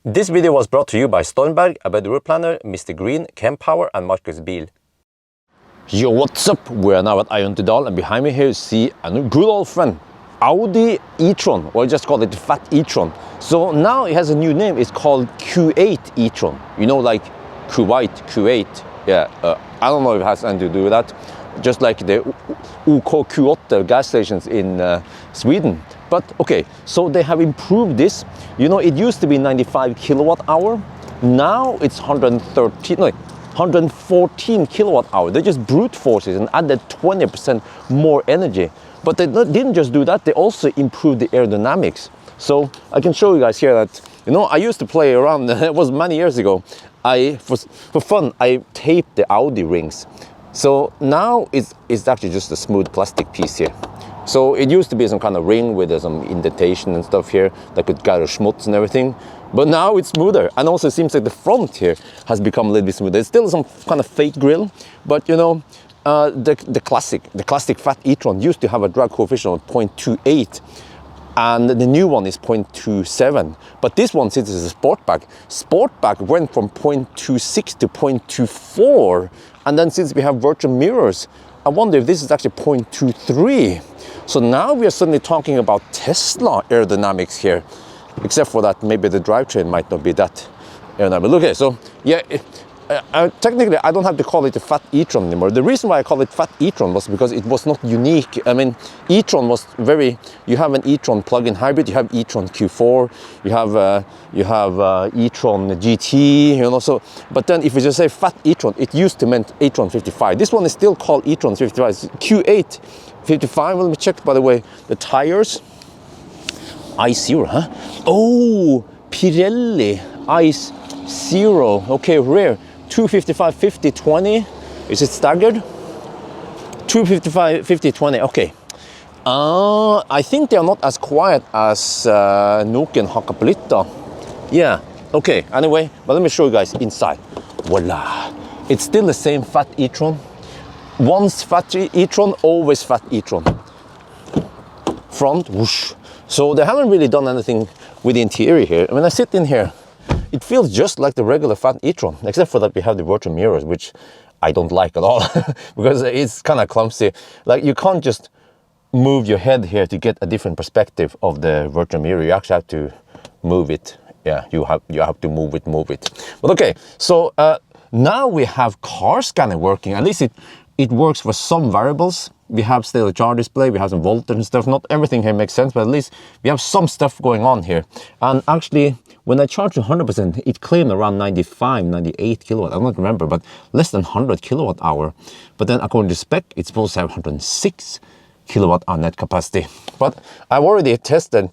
This video was brought to you by Sportback, a better route planner, MisterGreen, Kempower and Marcus Bil. Yo, what's up? We're now at Untitled, and behind me here you see a good old friend, Audi e-tron, or I just call it the fat e-tron. So now it has a new name, it's called Q8 e-tron. You know, like Q8. Yeah, I don't know if it has anything to do with that. Just like the OK Q8 gas stations in Sweden. But okay, so they have improved this. You know, it used to be 95 kilowatt hour. Now it's 114 kilowatt hour. They just brute force it and added 20% more energy. But they didn't just do that, they also improved the aerodynamics. So I can show you guys here that, you know, I used to play around, it was many years ago. For fun, I taped the Audi rings. So now it's actually just a smooth plastic piece here. So it used to be some kind of ring with some indentation and stuff here that could gather schmutz and everything. But now it's smoother. And also it seems like the front here has become a little bit smoother. It's still some kind of fake grille, but you know, the classic fat e-tron used to have a drag coefficient of 0.28. And the new one is 0.27. But this one, since it's a Sportback went from 0.26 to 0.24. And then since we have virtual mirrors, I wonder if this is actually 0.23. So now we are suddenly talking about Tesla aerodynamics here. Except for that, maybe the drivetrain might not be that aerodynamic. Look here, so yeah, technically I don't have to call it a fat e-tron anymore. The reason why I call it fat e-tron was because it was not unique. I mean, e-tron was you have an e-tron plug-in hybrid, you have e-tron Q4, you have e-tron GT, you know, so, but then if you just say fat e-tron, it used to mean e-tron 55. This one is still called e-tron 55, it's Q8 55. Let me check, by the way, the tires. i0, huh? Oh, Pirelli Ice Zero. Okay, rear 255 50 20. Is it staggered? 255 50 20. Okay. I think they are not as quiet as Nokian Hakkapeliitta. Yeah. Okay. Anyway, but let me show you guys inside. Voila! It's still the same fat e-tron. Once fat e-tron, always fat e-tron. Front, whoosh. So they haven't really done anything with the interior here. When I sit in here, it feels just like the regular fat e-tron, except for that we have the virtual mirrors, which I don't like at all because it's kind of clumsy. Like, you can't just move your head here to get a different perspective of the virtual mirror. You actually have to move it. Yeah, you have to move it. But okay, so now we have car scanning working. At least it works for some variables. We have still a charge display, we have some voltage and stuff. Not everything here makes sense, but at least we have some stuff going on here. And actually, when I charged 100%, it claimed around 95, 98 kilowatt. I don't remember, but less than 100 kilowatt hour. But then according to spec, it's supposed to have 106 kilowatt hour net capacity. But I've already tested.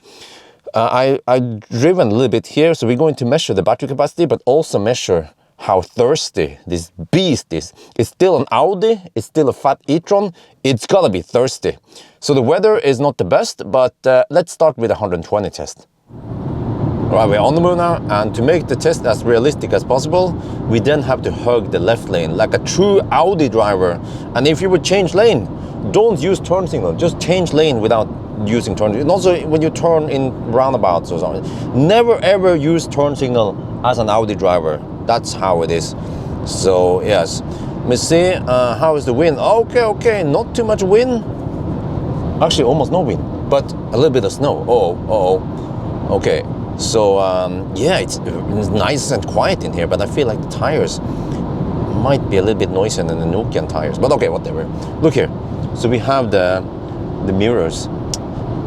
I've driven a little bit here, so we're going to measure the battery capacity, but also measure how thirsty this beast is. It's still an Audi, it's still a fat e-tron, it's gotta be thirsty. So the weather is not the best, but let's start with a 120 test. Alright, we're on the move now, and to make the test as realistic as possible, we then have to hug the left lane like a true Audi driver. And if you would change lane, don't use turn signal, just change lane without using turn. And also when you turn in roundabouts or something, never ever use turn signal as an Audi driver. That's how it is. So yes, let me see, how is the wind? Okay, not too much wind. Actually, almost no wind, but a little bit of snow. Okay. So yeah, it's nice and quiet in here, but I feel like the tires might be a little bit noisier than the Nokian tires. But okay, whatever. Look here. So we have the mirrors.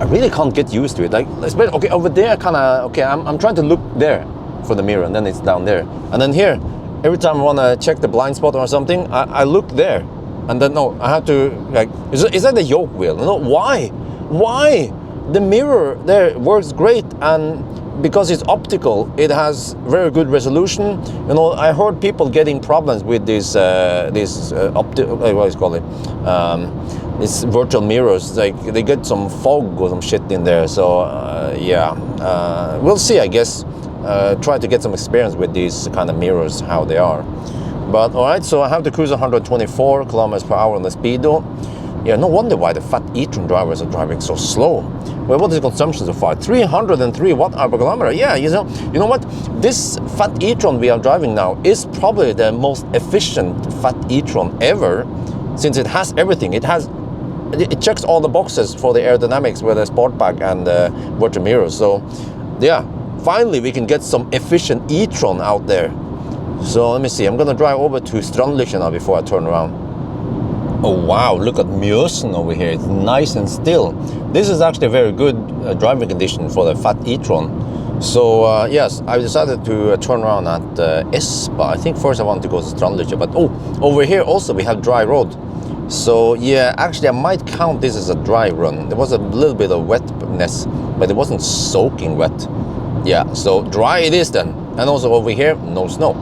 I really can't get used to it. Like, okay, over there, kind of. Okay, I'm trying to look there for the mirror, and then it's down there, and then here, every time I want to check the blind spot or something, I look there, and then no, I have to, like, is that the yoke wheel? No, why the mirror there works great, and because it's optical, it has very good resolution. You know, I heard people getting problems with these what is it called, these virtual mirrors. Like, they get some fog or some shit in there. So yeah, we'll see, I guess. Try to get some experience with these kind of mirrors, how they are. But all right, so I have to cruise 124 kilometers per hour on the speedo. Yeah, no wonder why the fat e-tron drivers are driving so slow. Well, what is the consumption so far? 303 watt-hour per kilometer. Yeah, you know what? This fat e-tron we are driving now is probably the most efficient fat e-tron ever, since it has everything. It checks all the boxes for the aerodynamics with the Sportback and the virtual mirrors. So, yeah, finally we can get some efficient e-tron out there. So let me see. I'm gonna drive over to Strandlykken now before I turn around. Oh wow, look at Mjøsen over here. It's nice and still. This is actually a very good driving condition for the fat e-tron. So yes, I decided to turn around at Espa. I think first I want to go to Strandlykken, but over here also we have dry road. So yeah, actually I might count this as a dry run. There was a little bit of wetness, but it wasn't soaking wet. Yeah, so dry it is then. And also over here, no snow.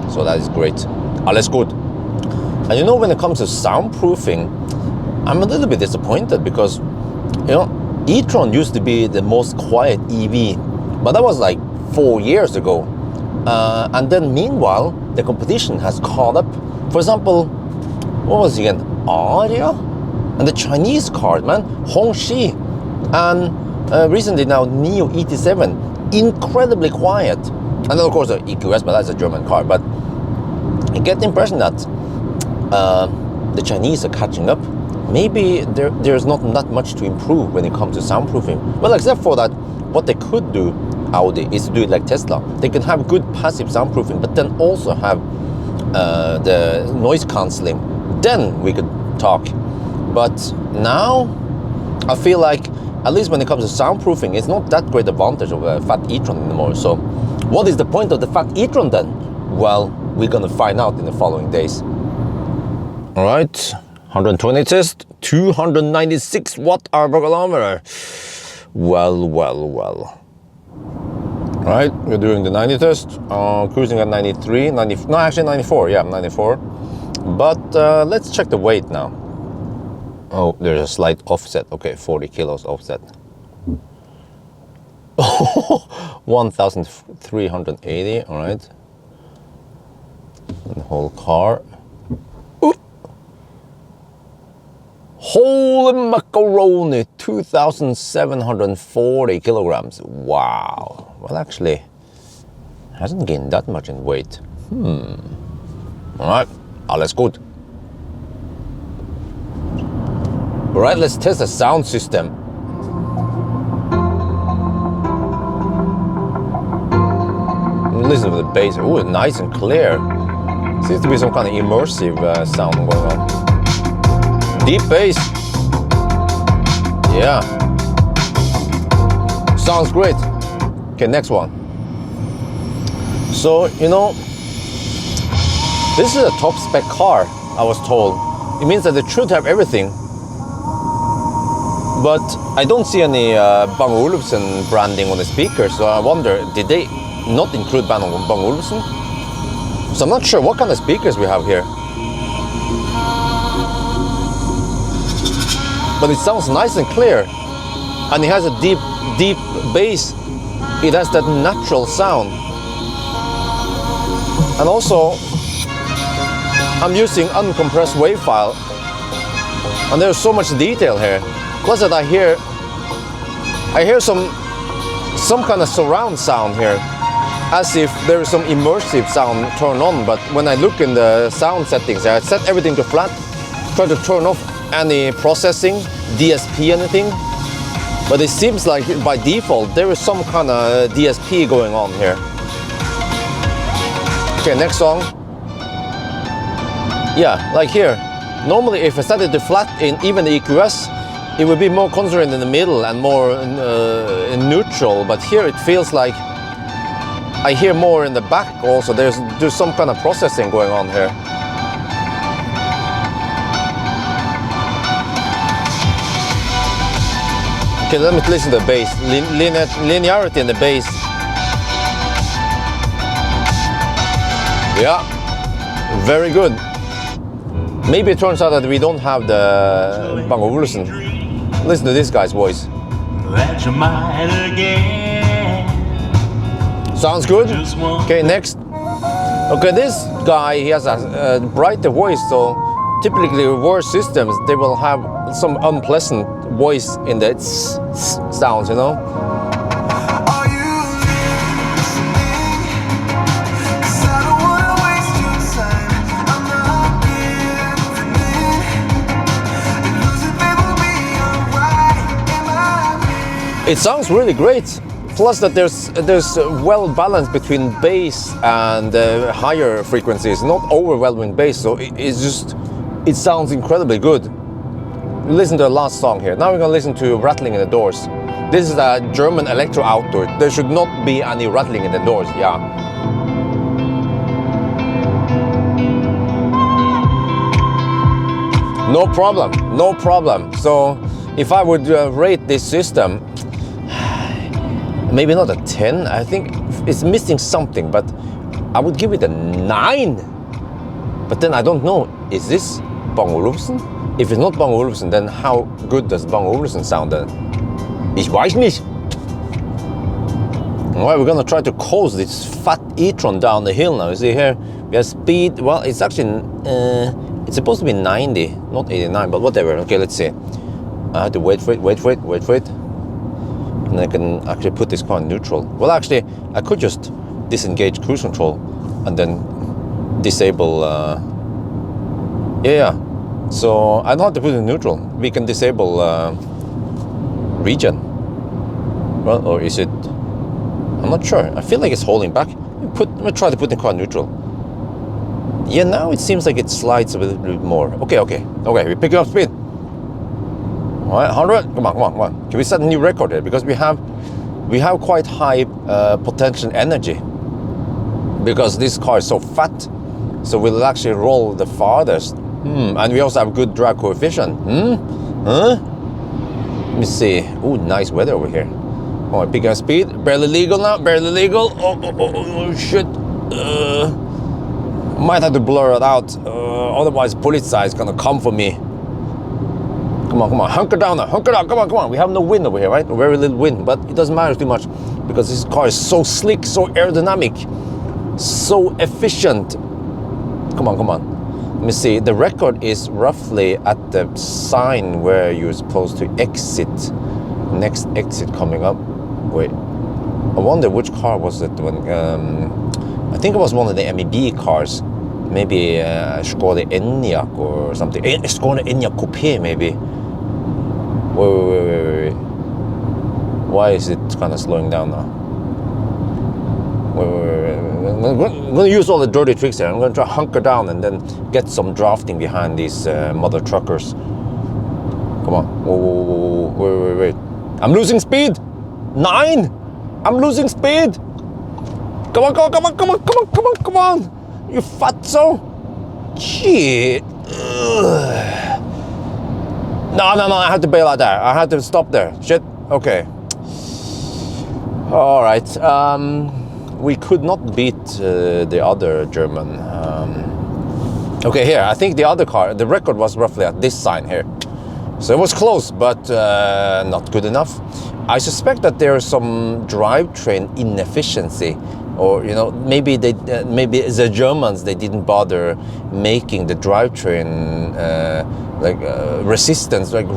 So that is great. Alles good. And you know, when it comes to soundproofing, I'm a little bit disappointed because, you know, e-tron used to be the most quiet EV, but that was like 4 years ago. And then meanwhile, the competition has caught up. For example, what was it again? Aria? And the Chinese car, man, Hongxi. And recently now, Nio ET7, incredibly quiet. And then of course the EQS, but that's a German car. But I get the impression that the Chinese are catching up. Maybe there's not that much to improve when it comes to soundproofing. Well, except for that, what they could do, Audi, is to do it like Tesla. They can have good passive soundproofing, but then also have the noise cancelling. Then we could talk. But now, I feel like, at least when it comes to soundproofing, it's not that great advantage of a fat e-tron anymore. So, what is the point of the fat e-tron then? Well, we're gonna find out in the following days. All right, 120 test, 296 watt-hour per kilometer. Well. All right, we're doing the 90 test, cruising at 93, 90, no, actually 94, yeah, 94. But let's check the weight now. Oh, there's a slight offset. Okay, 40 kilos offset. 1,380, all right. The whole car. Ooh. Holy macaroni, 2,740 kilograms. Wow. Well, actually, hasn't gained that much in weight. All right, alles gut. All right, let's test the sound system. Listen to the bass. Oh, nice and clear. Seems to be some kind of immersive sound going on. Deep bass. Yeah. Sounds great. Okay, next one. So, you know, this is a top spec car, I was told. It means that it should have everything. But I don't see any Bang & Olufsen branding on the speakers, so I wonder, did they not include Bang & Olufsen? So I'm not sure what kind of speakers we have here. But it sounds nice and clear. And it has a deep bass. It has that natural sound. And also, I'm using uncompressed wave file. And there's so much detail here. Plus that I hear some kind of surround sound here, as if there is some immersive sound turned on. But when I look in the sound settings, I set everything to flat, try to turn off any processing, DSP, anything. But it seems like by default there is some kind of DSP going on here. Okay, next song. Yeah, like here. Normally if I set it to flat in even the EQS, it would be more concentrated in the middle and more in neutral, but here it feels like I hear more in the back also. There's some kind of processing going on here. Okay, let me listen to the bass. Linearity in the bass. Yeah, very good. Maybe it turns out that we don't have the Bang & Olufsen. Listen to this guy's voice. Sounds good. Okay, next. Okay, this guy, he has a brighter voice, so typically reverse systems, they will have some unpleasant voice in the sounds, you know. It sounds really great. Plus that there's well balance between bass and higher frequencies, not overwhelming bass. So it sounds incredibly good. Listen to the last song here. Now we're gonna listen to rattling in the doors. This is a German electro outdoor. There should not be any rattling in the doors. Yeah. No problem. No problem. So if I would rate this system, maybe not a 10, I think it's missing something, but I would give it a 9. But then I don't know, is this Bang & Olufsen? If it's not Bang & Olufsen, then how good does Bang & Olufsen sound then? Ich weiß nicht. Alright, we're gonna try to coast this fat e-tron down the hill now. You see here, we have speed, well, it's actually, it's supposed to be 90, not 89, but whatever. Okay, let's see. I have to wait for it. And I can actually put this car in neutral. Well, actually, I could just disengage cruise control and then disable. Yeah. So I don't have to put it in neutral. We can disable regen. Well, or is it? I'm not sure. I feel like it's holding back. Let me try to put the car in neutral. Yeah, now it seems like it slides a little bit more. Okay. We pick up speed. All right, 100. Come on. Can we set a new record here? Because we have quite high potential energy. Because this car is so fat, so we'll actually roll the farthest. And we also have good drag coefficient. Let me see. Ooh, nice weather over here. Oh, pick up speed. Barely legal now. Barely legal. Oh shit. Might have to blur it out. Otherwise, police is gonna come for me. Come on, hunker down now, hunker down, come on. We have no wind over here, right? Very little wind, but it doesn't matter too much because this car is so slick, so aerodynamic, so efficient. Come on. Let me see, the record is roughly at the sign where you're supposed to exit. Next exit coming up. Wait, I wonder which car was it when, I think it was one of the MEB cars. Maybe Skoda Enyaq or something. Skoda Enyaq Coupe maybe. Wait. Why is it kind of slowing down now? Wait. I'm going to use all the dirty tricks here. I'm going to try to hunker down and then get some drafting behind these mother truckers. Come on. Whoa. Wait. I'm losing speed. 9. I'm losing speed. Come on. You fatso! Shit! No, I had to bail out there. I had to stop there. Shit. Okay. All right. We could not beat the other German. Okay, here. I think the other car, the record was roughly at this sign here. So it was close, but not good enough. I suspect that there is some drivetrain inefficiency. Or maybe the Germans, they didn't bother making the drivetrain resistance, like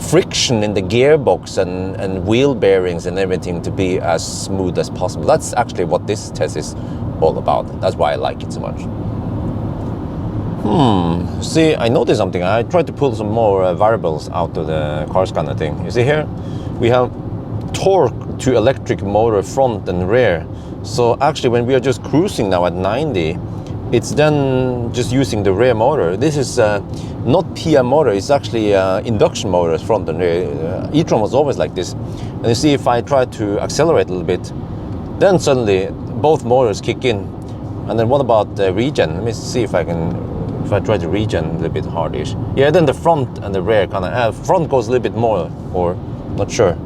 friction in the gearbox and wheel bearings and everything to be as smooth as possible. That's actually what this test is all about. That's why I like it so much. See, I noticed something. I tried to pull some more variables out of the car scanner thing. You see here, we have torque to electric motor front and rear. So actually when we are just cruising now at 90, it's then just using the rear motor. This is not PM motor, it's actually induction motors front and rear. e-tron was always like this. And you see if I try to accelerate a little bit, then suddenly both motors kick in. And then what about the regen? Let me see if I try to regen a little bit hardish. Yeah, then the front and the rear kind of, front goes a little bit more, or not sure.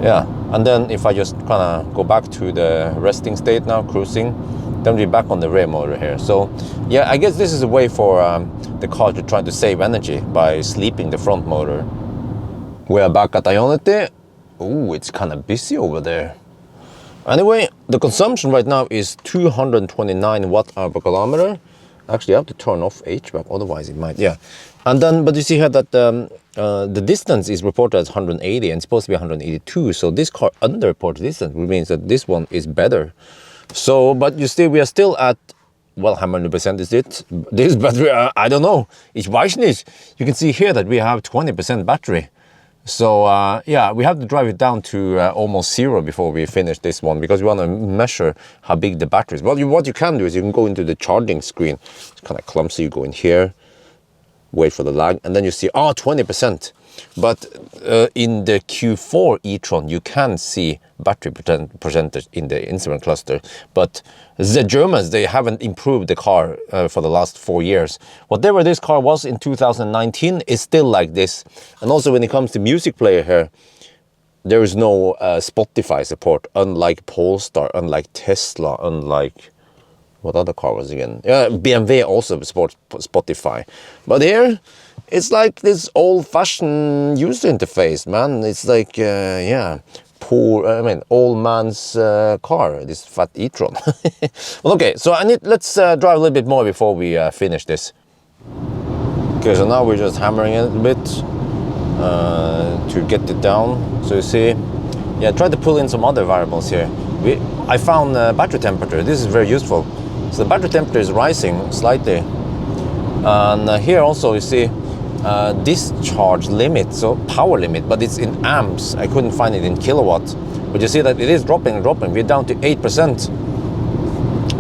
Yeah, and then if I just kind of go back to the resting state now, cruising, then we're back on the rear motor here. So yeah, I guess this is a way for the car to try to save energy by sleeping the front motor. We are back at Ioniq. Ooh, it's kind of busy over there. Anyway, the consumption right now is 229 watt-hour per kilometer. Actually, I have to turn off HVAC, otherwise it might, yeah. And then, but you see here that the distance is reported as 180 and it's supposed to be 182. So this car underreported distance, which means that this one is better. So, but you still, we are still at, well, how many percent is it? This battery, I don't know. Ich weiß nicht. You can see here that we have 20% battery. So yeah, we have to drive it down to almost zero before we finish this one, because we want to measure how big the battery is. Well, what you can do is you can go into the charging screen. It's kind of clumsy. You go in here, wait for the lag, and then you see, oh, 20%. But in the Q4 e-tron, you can see battery percentage in the instrument cluster. But the Germans, they haven't improved the car for the last 4 years. Whatever this car was in 2019 is still like this. And also when it comes to music player here, there is no Spotify support, unlike Polestar, unlike Tesla, unlike... what other car was again? Yeah, BMW also supports Spotify. But here, it's like this old-fashioned user interface, man. It's like, yeah, poor, I mean, old man's car, this fat e-tron. Well, okay, so let's drive a little bit more before we finish this. Okay, so now we're just hammering it a bit to get it down. So you see, yeah, try to pull in some other variables here. I found battery temperature. This is very useful. So the battery temperature is rising slightly. And here also you see discharge limit, so power limit, but it's in amps. I couldn't find it in kilowatts. But you see that it is dropping and dropping. We're down to 8%.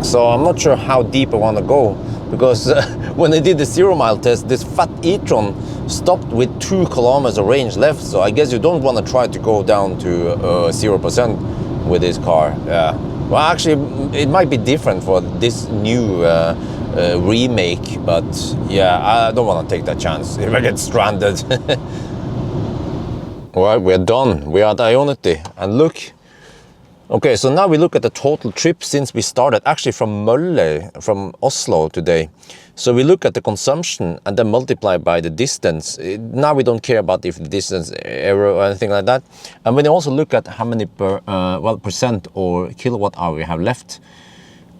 So I'm not sure how deep I want to go, because when I did the 0 mile test, this fat e-tron stopped with 2 kilometers of range left. So I guess you don't want to try to go down to 0% with this car. Yeah. Well, actually, it might be different for this new remake, but yeah, I don't want to take that chance if I get stranded. All right, we're done. We're at Ioniq, and look. Okay, so now we look at the total trip since we started, actually from Mølle, from Oslo today. So we look at the consumption and then multiply by the distance. Now we don't care about if the distance error or anything like that. And we also look at how many percent or kilowatt hour we have left.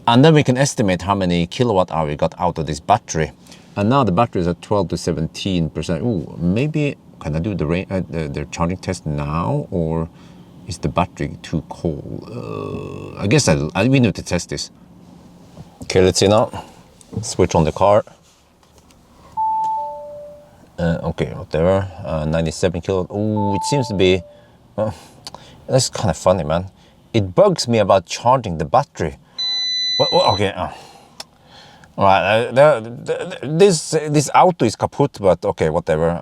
And then we can estimate how many kilowatt hour we got out of this battery. And now the battery is at 12 to 17%. Ooh, maybe, can I do the charging test now, or is the battery too cold? I guess we need to test this. Okay, let's see now. Switch on the car. Okay, whatever. 97 kilowatt. Oh, it seems to be... that's kind of funny, man. It bugs me about charging the battery. Well, okay. All right. This auto is kaput, but okay, whatever.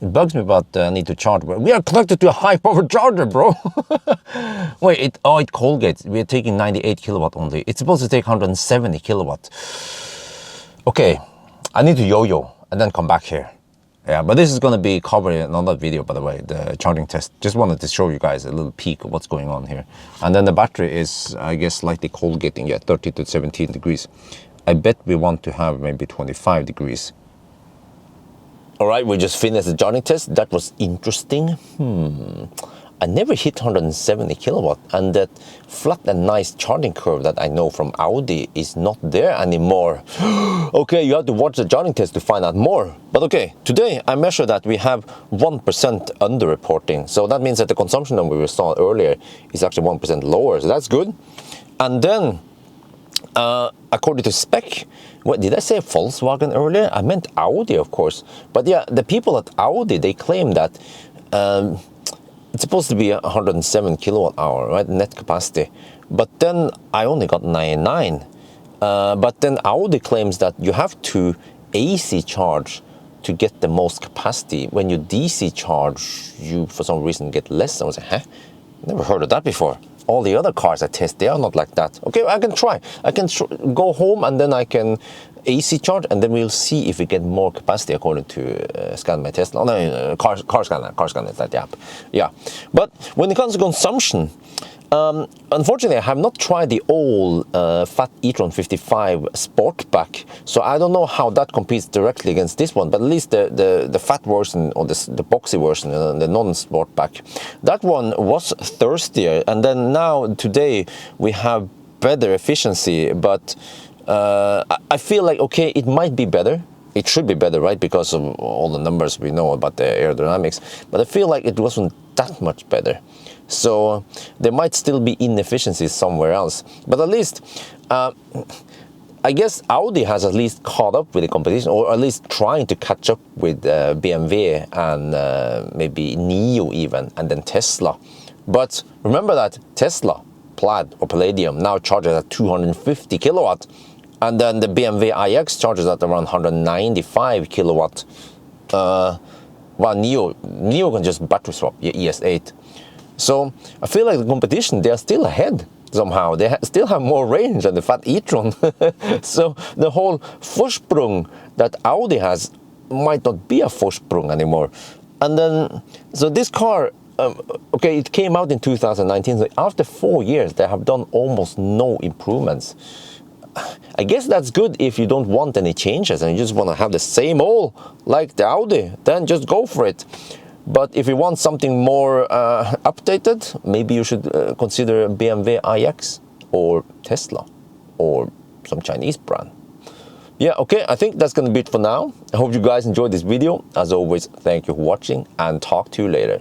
It bugs me about I need to charge. We are connected to a high-power charger, bro. Wait, it colgates. We're taking 98 kilowatt only. It's supposed to take 170 kilowatt. Okay, I need to yo-yo and then come back here. Yeah, but this is going to be covered in another video, by the way, the charging test. Just wanted to show you guys a little peek of what's going on here. And then the battery is, I guess, slightly colgating, yeah, 30 to 17 degrees. I bet we want to have maybe 25 degrees. All right, we just finished the charging test. That was interesting. I never hit 170 kilowatt, and that flat and nice charging curve that I know from Audi is not there anymore. Okay, you have to watch the charging test to find out more. But okay, today I measured that we have 1% underreporting. So that means that the consumption number we saw earlier is actually 1% lower. So that's good. And then, according to spec, what did I say Volkswagen earlier? I meant Audi, of course. But yeah, the people at Audi, they claim that it's supposed to be 107 kilowatt hour, right, net capacity. But then I only got 99. But then Audi claims that you have to AC charge to get the most capacity. When you DC charge, you for some reason get less. I was like, huh? Never heard of that before. All the other cars I test, they are not like that. Okay, I can try. I can go home and then I can AC charge, and then we'll see if we get more capacity according to ScanMyTesla. No, car scanner is that the app. Yeah, but when it comes to consumption, unfortunately, I have not tried the old fat e-tron 55 Sportback, so I don't know how that competes directly against this one. But at least the fat version, or the boxy version, the non-Sportback, that one was thirstier. And then now today we have better efficiency, but I feel like, okay, it might be better. It should be better, right? Because of all the numbers we know about the aerodynamics. But I feel like it wasn't that much better. So there might still be inefficiencies somewhere else. But at least, I guess Audi has at least caught up with the competition, or at least trying to catch up with BMW and maybe NIO even, and then Tesla. But remember that Tesla, Plaid or Palladium, now charges at 250 kilowatt. And then the BMW iX charges at around 195 kilowatt. Well, NIO can just battery swap your ES8. So I feel like the competition, they are still ahead somehow. They still have more range than the fat e-tron. So the whole Vorsprung that Audi has might not be a Vorsprung anymore. And then, so this car, okay, it came out in 2019. So after 4 years, they have done almost no improvements. I guess that's good if you don't want any changes and you just want to have the same old like the Audi, then just go for it. But if you want something more updated, maybe you should consider BMW iX or Tesla or some Chinese brand. Yeah, okay, I think that's going to be it for now. I hope you guys enjoyed this video. As always, thank you for watching and talk to you later.